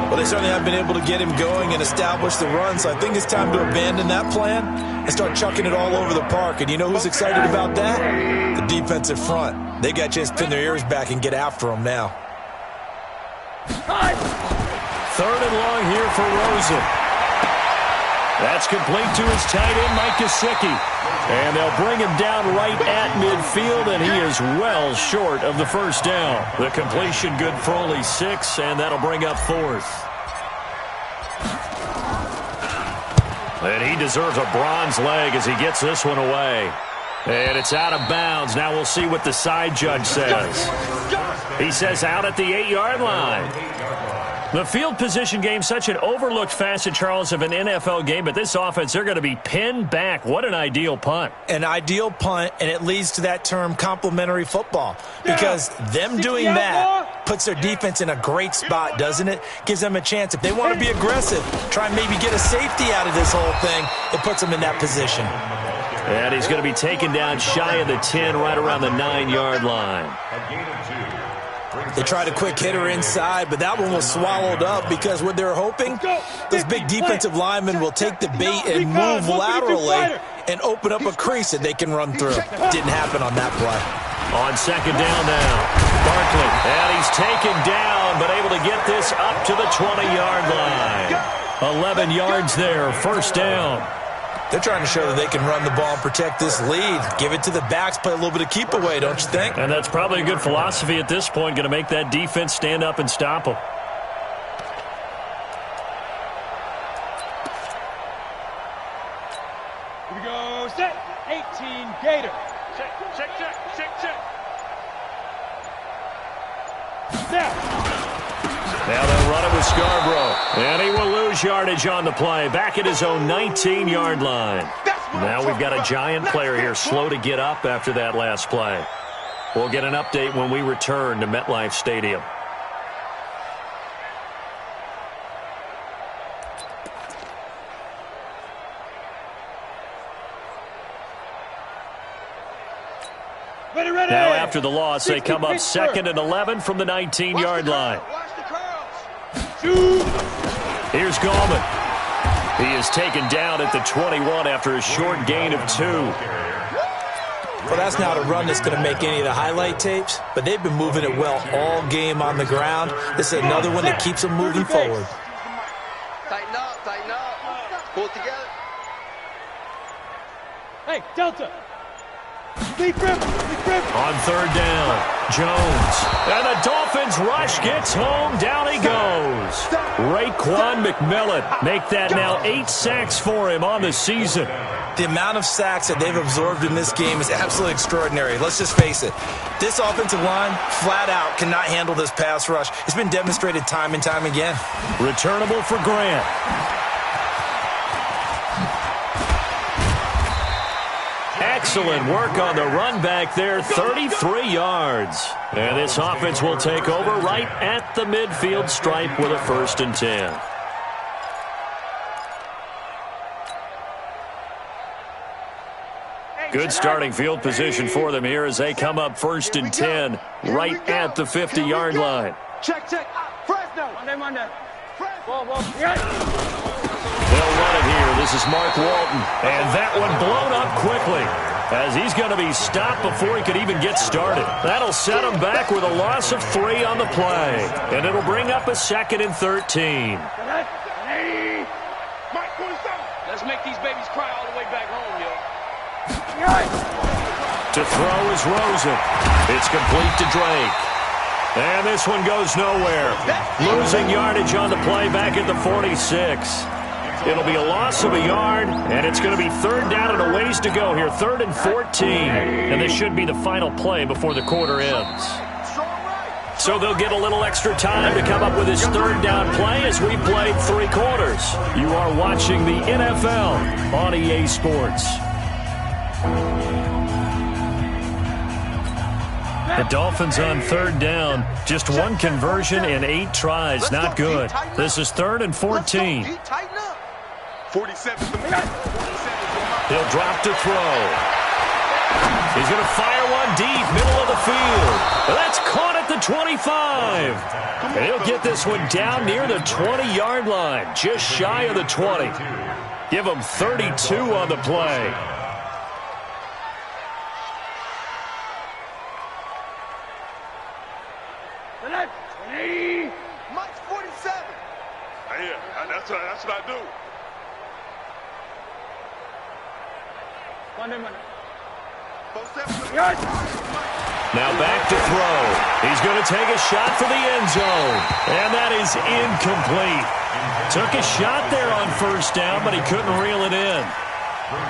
Well, they certainly have been able to get him going and establish the run, so I think it's time to abandon that plan and start chucking it all over the park. And you know who's excited about that? The defensive front. They got a chance to pin their ears back and get after him now. 3rd and long here for Rosen. That's complete to his tight end, Mike Gesicki. And they'll bring him down right at midfield, and he is well short of the 1st down. The completion good for only 6, and that'll bring up 4th. And he deserves a bronze leg as he gets this one away. And it's out of bounds. Now we'll see what the side judge says. He says out at the 8-yard line. The field position game, such an overlooked facet, Charles, of an NFL game, but this offense, they're going to be pinned back. What an ideal punt. An ideal punt, and it leads to that term complementary football, because them doing that puts their defense in a great spot, doesn't it? Gives them a chance. If they want to be aggressive, try and maybe get a safety out of this whole thing, it puts them in that position. And he's going to be taken down shy of the 10, right around the 9-yard line. They tried a quick hitter inside, but that one was swallowed up because what they're hoping, those big defensive linemen will take the bait and move laterally and open up a crease that they can run through. Didn't happen on that play. On 2nd down now, Barkley, and he's taken down, but able to get this up to the 20-yard line. 11 yards there, 1st down. They're trying to show that they can run the ball and protect this lead. Give it to the backs, play a little bit of keep away, don't you think? And that's probably a good philosophy at this point, going to make that defense stand up and stop them. Here we go, set, 18 Gator. Check, check, check, check, check. Now they'll run it with Scarborough. And he will lose yardage on the play. Back at his own 19-yard line. Now we've got a giant player here slow to get up after that last play. We'll get an update when we return to MetLife Stadium. Ready, ready. Now after the loss, they come up 2nd and 11 from the 19-yard line. Watch the curls. Here's Gallman. He is taken down at the 21 after a short gain of 2. Well, that's not a run that's going to make any of the highlight tapes, but they've been moving it well all game on the ground. This is another one that keeps them moving forward. Tighten up, tighten up. Pull it together. Hey, Delta. Lead grip, lead grip. On 3rd down, Jones. And the Dolphins rush gets home. Down he goes. Raekwon McMillan. Make that now 8 sacks for him on the season. The amount of sacks that they've absorbed in this game is absolutely extraordinary. Let's just face it. This offensive line, flat out, cannot handle this pass rush. It's been demonstrated time and time again. Returnable for Grant. Excellent work on the run back there, 33 yards. And this offense will take over right at the midfield stripe with a 1st and 10. Good starting field position for them here as they come up 1st and 10 right at the 50-yard line. Check, check. Fresno. Monday. Whoa, whoa. Yeah. They'll run it here. This is Mark Walton. And that one blown up quickly as he's going to be stopped before he could even get started. That'll set him back with a loss of 3 on the play. And it'll bring up a 2nd and 13. Mike, 27. Let's make these babies cry all the way back home, yo. To throw is Rosen. It's complete to Drake. And this one goes nowhere. Losing yardage on the play back at the 46. It'll be a loss of a yard, and it's going to be 3rd down and a ways to go here. 3rd and 14. And this should be the final play before the quarter ends. So they'll get a little extra time to come up with his 3rd down play as we played 3 quarters. You are watching the NFL on EA Sports. The Dolphins on 3rd down. Just 1 conversion in 8 tries. Not good. This is 3rd and 14. Tighten up. 47. He'll drop to throw. He's going to fire one deep, middle of the field. But that's caught at the 25. And he'll get this one down near the 20-yard line, just shy of the 20. Give him 32 on the play. Mike's 47. Yeah, that's what I do. Monday. Now back to throw. He's going to take a shot for the end zone. And that is incomplete. Took a shot there on 1st down, but he couldn't reel it in.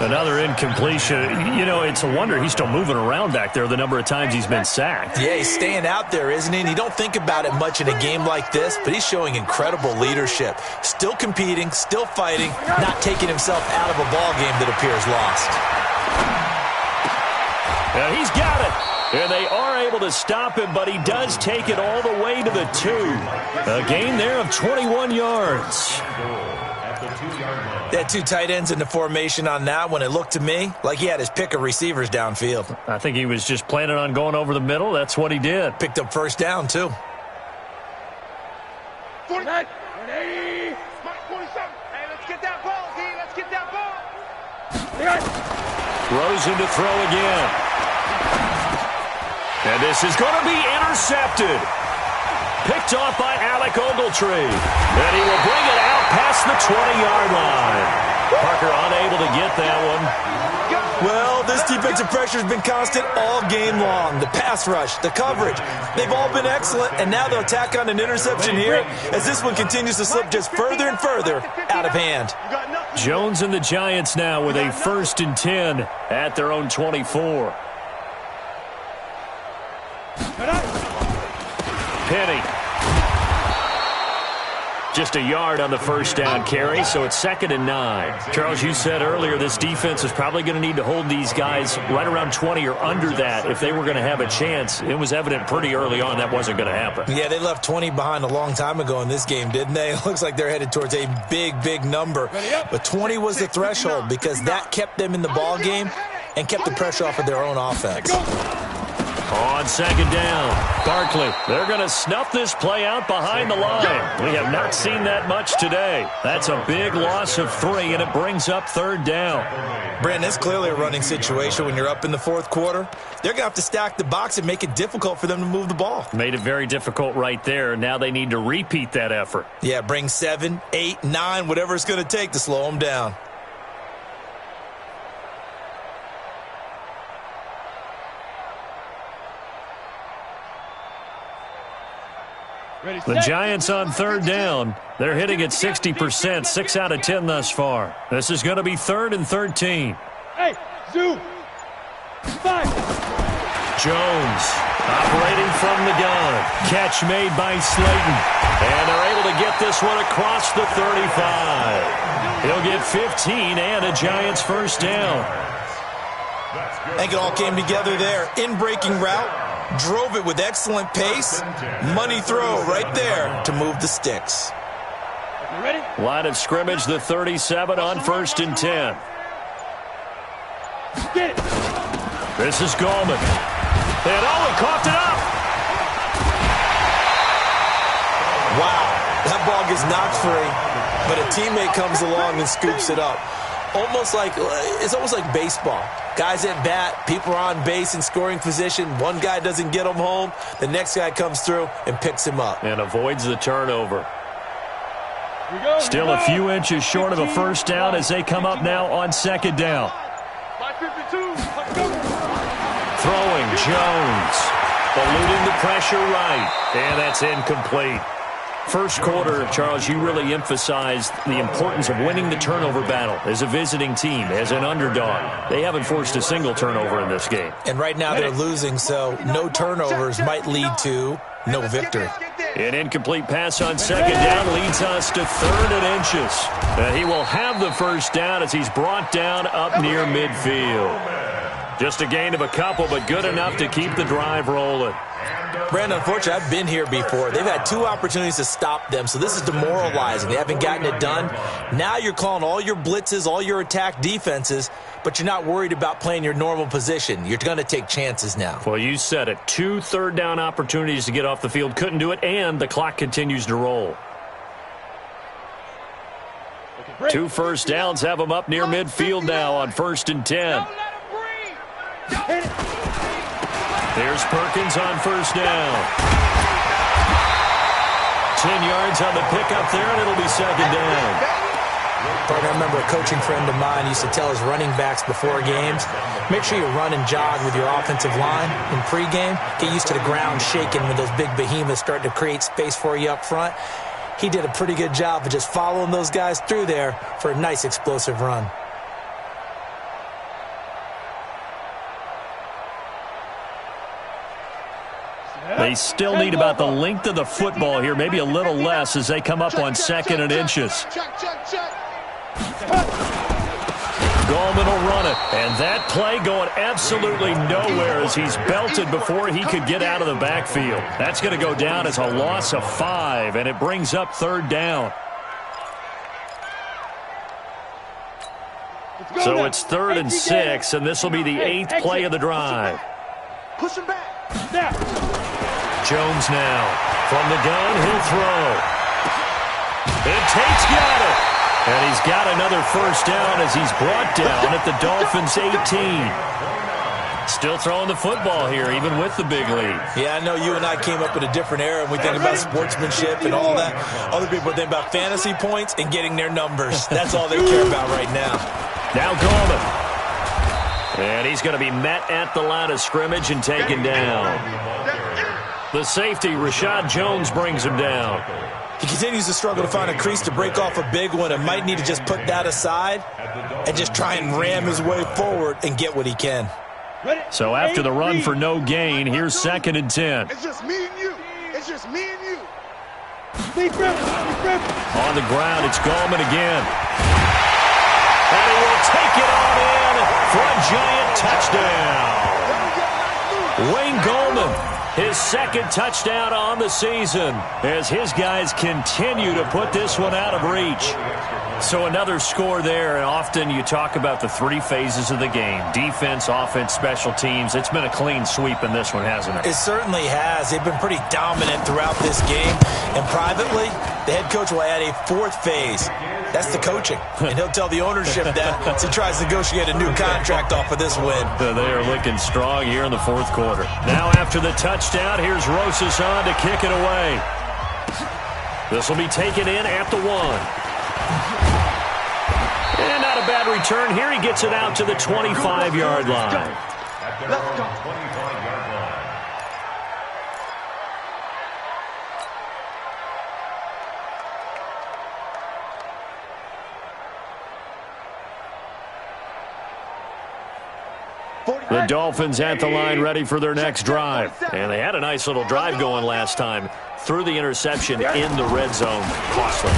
Another incompletion. You know, it's a wonder he's still moving around back there the number of times he's been sacked. Yeah, he's staying out there, isn't he? And you don't think about it much in a game like this, but he's showing incredible leadership. Still competing, still fighting, not taking himself out of a ball game that appears lost. And he's got it. And they are able to stop him, but he does take it all the way to the 2. A gain there of 21 yards. They had 2 tight ends in the formation on that one. It looked to me like he had his pick of receivers downfield. I think he was just planning on going over the middle. That's what he did. Picked up 1st down, too. 49. 180. Mike, 47. Hey, let's get that ball, D. Let's get that ball. Rosen to throw again. And this is going to be intercepted. Picked off by Alec Ogletree. And he will bring it out past the 20-yard line. Parker unable to get that one. Well, this defensive pressure has been constant all game long. The pass rush, the coverage, they've all been excellent, and now they'll tack on an interception here as this one continues to slip just further and further out of hand. Jones and the Giants now with a 1st and 10 at their own 24. Penny. Just a yard on the 1st down carry, so it's 2nd and 9. Charles, you said earlier this defense is probably going to need to hold these guys right around 20 or under that if they were going to have a chance. It was evident pretty early on that wasn't going to happen. Yeah, they left 20 behind a long time ago in this game, didn't they? It looks like they're headed towards a big, big number. But 20 was the threshold because that kept them in the ball game and kept the pressure off of their own offense. On 2nd down, Barkley. They're going to snuff this play out behind the line. We have not seen that much today. That's a big loss of 3, and it brings up 3rd down. Brandon, it's clearly a running situation when you're up in the 4th quarter. They're going to have to stack the box and make it difficult for them to move the ball. Made it very difficult right there. Now they need to repeat that effort. Yeah, bring 7, 8, 9, whatever it's going to take to slow them down. The Giants on 3rd down. They're hitting at 60%, 6 out of 10 thus far. This is going to be 3rd and 13. Hey, Zoo. 5. Jones operating from the gun. Catch made by Slayton. And they're able to get this one across the 35. He'll get 15 and a Giants 1st down. I think it all came together there. In-breaking route. Drove it with excellent pace. Money throw right there to move the sticks. Line of scrimmage, the 37 on 1st and 10. Get it. This is Gallman. And he coughed it up. Wow, that ball gets knocked free, but a teammate comes along and scoops it up. It's almost like baseball. Guys at bat, people are on base in scoring position. One guy doesn't get him home. The next guy comes through and picks him up. And avoids the turnover. Still a few inches short of a 1st down as they come up now on 2nd down. Throwing Jones. Eluding the pressure right. And that's incomplete. 1st quarter, Charles, you really emphasized the importance of winning the turnover battle as a visiting team, as an underdog. They haven't forced a single turnover in this game. And right now they're losing, so no turnovers might lead to no victory. An incomplete pass on 2nd down leads us to 3rd and inches. He will have the 1st down as he's brought down up near midfield. Just a gain of a couple, but good enough to keep the drive rolling. Brandon, unfortunately, I've been here before. They've had 2 opportunities to stop them, so this is demoralizing. They haven't gotten it done. Now you're calling all your blitzes, all your attack defenses, but you're not worried about playing your normal position. You're going to take chances now. Well, you said it. 2 3rd down opportunities to get off the field. Couldn't do it, and the clock continues to roll. 2 1st downs have them up near midfield now on 1st and 10. Here's Perkins on 1st down. 10 yards on the pickup there, and it'll be 2nd down. I remember a coaching friend of mine used to tell his running backs before games, make sure you run and jog with your offensive line in pregame. Get used to the ground shaking when those big behemoths start to create space for you up front. He did a pretty good job of just following those guys through there for a nice explosive run. They still need about the length of the football here, maybe a little less as they come up on 2nd and inches. Gallman will run it, and that play going absolutely nowhere as he's belted before he could get out of the backfield. That's going to go down as a loss of 5, and it brings up 3rd down. So it's 3rd and 6, and this will be the 8th play of the drive. Push him back. Jones now. From the gun, he'll throw. And Tate's got it. And he's got another 1st down as he's brought down at the Dolphins' 18. Still throwing the football here, even with the big lead. Yeah, I know you and I came up in a different era, and we think about sportsmanship and all that. Other people think about fantasy points and getting their numbers. That's all they care about right now. Now Gorman. And he's going to be met at the line of scrimmage and taken down. The safety, Rashad Jones, brings him down. He continues to struggle to find a crease to break off a big one and might need to just put that aside and just try and ram his way forward and get what he can. So after the run for no gain, here's 2nd and 10. It's just me and you. It's just me and you. On the ground, it's Gallman again. And he will take it on in for a giant touchdown. Wayne Gallman, his 2nd touchdown on the season, as his guys continue to put this one out of reach. So another score there, and often you talk about the 3 phases of the game: defense, offense, special teams. It's been a clean sweep in this one, hasn't it? It certainly has. They've been pretty dominant throughout this game. And privately, the head coach will add a 4th phase. That's the coaching. And he'll tell the ownership that as he tries to negotiate a new contract off of this win. They are looking strong here in the 4th quarter. Now after the touchdown, here's Rosas on to kick it away. This will be taken in at the 1. And not a bad return here. He gets it out to the 25-yard line. Let's go. 25-yard line. The Dolphins at the line, ready for their next drive. And they had a nice little drive going last time. Threw the interception in the red zone. Costly.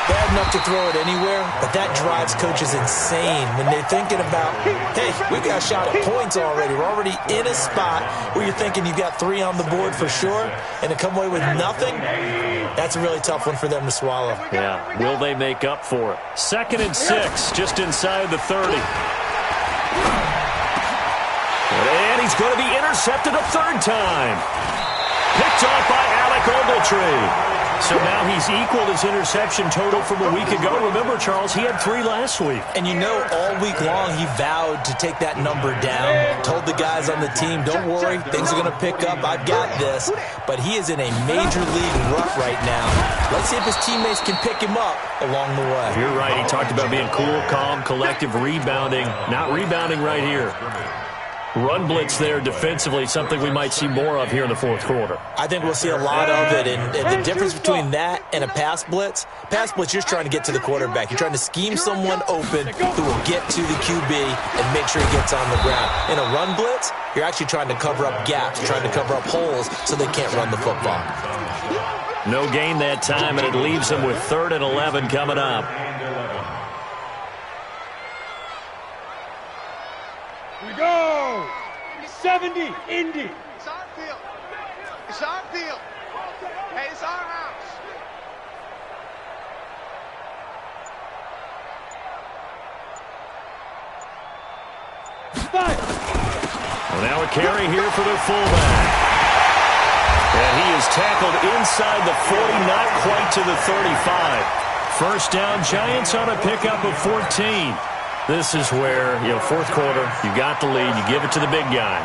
Bad enough to throw it anywhere, but that drives coaches insane when they're thinking about, hey, we got a shot at points already. We're already in a spot where you're thinking you've got 3 on the board for sure, and to come away with nothing, that's a really tough one for them to swallow. Yeah, will they make up for it? 2nd and 6, just inside the 30. And he's going to be intercepted a 3rd time. Picked off by Alec Ogletree. So now he's equaled his interception total from a week ago. Remember, Charles, he had 3 last week. And you know, all week long he vowed to take that number down. Told the guys on the team, don't worry, things are going to pick up. I've got this. But he is in a major league rut right now. Let's see if his teammates can pick him up along the way. You're right. He talked about being cool, calm, collective, rebounding. Not rebounding right here. Run blitz there defensively, something we might see more of here in the 4th quarter. I think we'll see a lot of it, and the difference between that and a pass blitz, you're just trying to get to the quarterback. You're trying to scheme someone open who will get to the QB and make sure he gets on the ground. In a run blitz, you're actually trying to cover up gaps, trying to cover up holes so they can't run the football. No gain that time, and it leaves them with 3rd and 11 coming up. We go! 70, Indy. It's our field. It's our field. Hey, it's our house. Five. Well, now a carry here for the fullback. And he is tackled inside the 40, not quite to the 35. 1st down, Giants on a pickup of 14. This is where, 4th quarter, you got the lead, you give it to the big guy.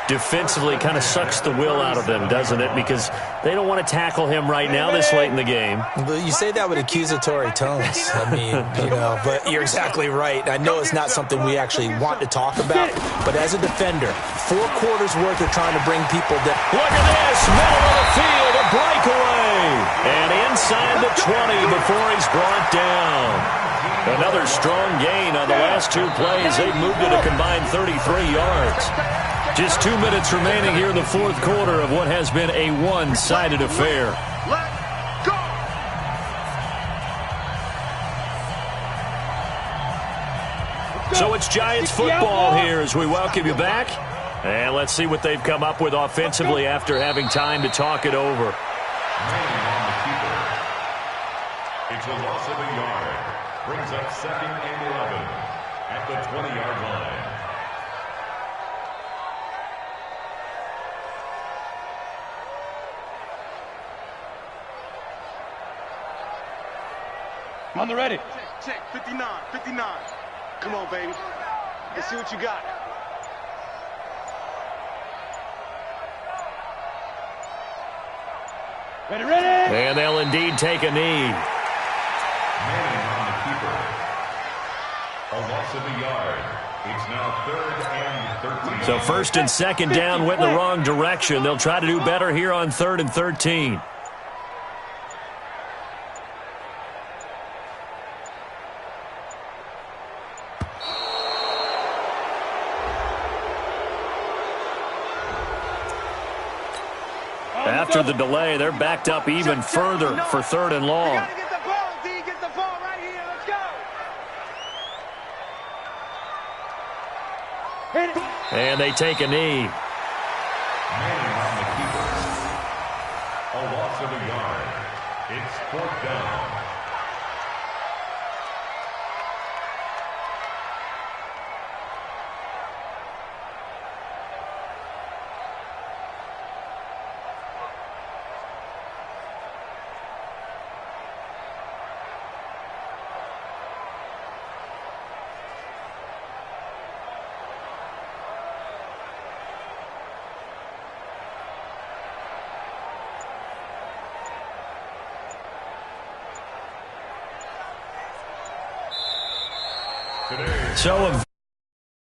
Defensively kind of sucks the will out of them, doesn't it? Because they don't want to tackle him right now this late in the game. But you say that with accusatory tones. I mean, but you're exactly right. I know it's not something we actually want to talk about, but as a defender, 4 quarters worth of trying to bring people down. Look at this, middle of the field, a breakaway. And inside the 20 before he's brought down. Another strong gain on the last 2 plays. They've moved it a combined 33 yards. Just 2 minutes remaining here in the 4th quarter of what has been a one-sided affair. Let's go! So it's Giants football here as we welcome you back. And let's see what they've come up with offensively after having time to talk it over. It's a loss of a yard. Brings up 2nd and 11 at the 20-yard line. I'm on the ready. Check, 59, 59. Come on, baby. Let's see what you got. Ready, ready. And they'll indeed take a knee. Manning on the keeper. A loss of a yard. It's now 3rd and 13. So first and second down went in the wrong direction. They'll try to do better here on 3rd and 13. After the delay, they're backed up even further for 3rd and long. Get the ball, D. Get the ball right here. Let's go. Hit it. And they take a knee. Manning on the keeper. A loss of a yard. It's 4th down. So